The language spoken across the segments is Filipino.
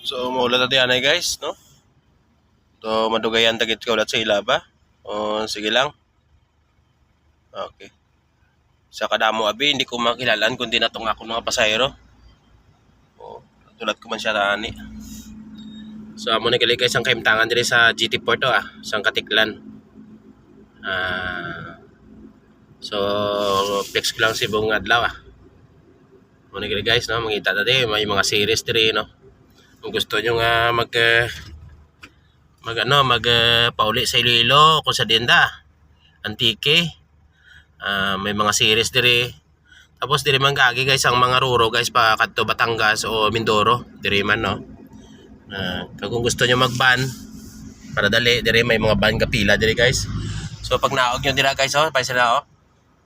So maulat na diyan guys, no? To madugayan tagit ka ulat sa ilaba. O sige lang. Okay. Sa kadamo abi hindi ko makilalan kundi natong ako mga pasahero. O tulad ko man siya tani. So amo ni kali guys ang kaimtangan diri sa GT Port sang Katiklan. So flex ko lang si buong adlaw Amo ni kali guys, no? Mangita ta di may mga series diri, no? Kung gusto nyo nga pauli sa Iloilo kung sa Dinda Antique, may mga series diri. Tapos diri man gagi guys ang mga ruro guys pa kadto Batangas o Mindoro diri man, no? Kung gusto nyo mag-ban para dali diri may mga ban kapila diri guys. So pag naog nyo dira guys, pa sila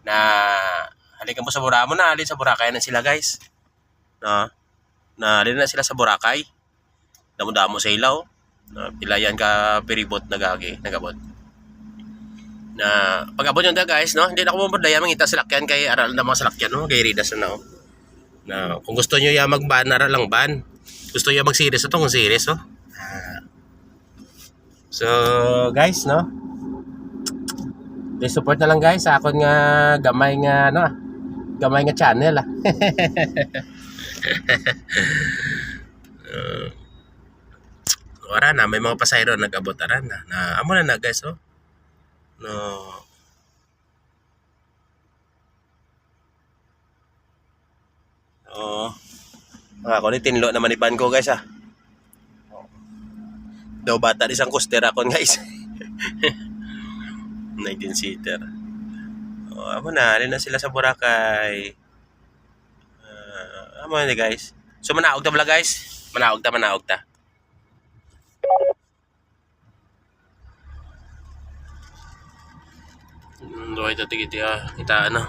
na halikan mo sa Buramo na alin sa Boracay na sila guys, no? Na alin na sila sa Boracay. Damo-damo sa ilaw. Pilayan ka peribot nagabot. Na pag-abot yun guys, no? Hindi na ako mabudlaya mangita salakyan kay aral na mga salakyan, no? Kay Ridas na, no? Na kung gusto nyo ya mag-ban, aral lang ban. Gusto nyo mag-series ito, kung series, no? So, guys, no? Please support na lang guys sa akon nga gamay nga, no? Gamay nga channel, Wala na, may mga pasayro nag-abot aran na. Amo na guys, no? Ako ni tinlo naman iban ko guys, Daw bata isang coaster akon guys. 19-seater. Amo na, alin na sila sa Boracay. Amo na guys. So manaog ta bala guys. Manaog ta. Ito tigiti kita ano.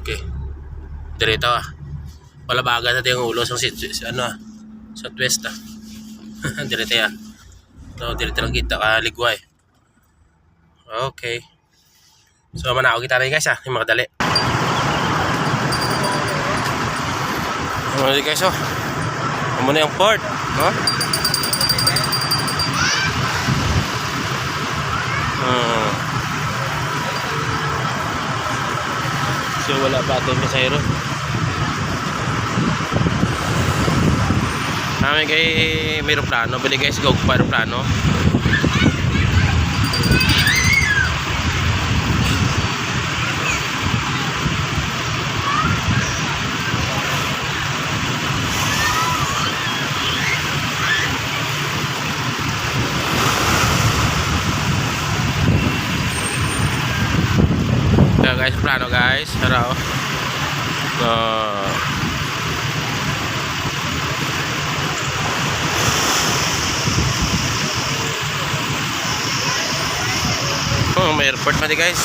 Okay. Direto wala baga sa tiyong ulo sa southwest Direto direto lang kita ligway. Okay. So manaog kita rin guys, yung mga dali. Ano guys, amo na yung port, no? So wala pa ating pasayro. Namin kay may aeroplano, bili guys go pa aeroplano. Guys, plano guys, pero may airport pa di guys.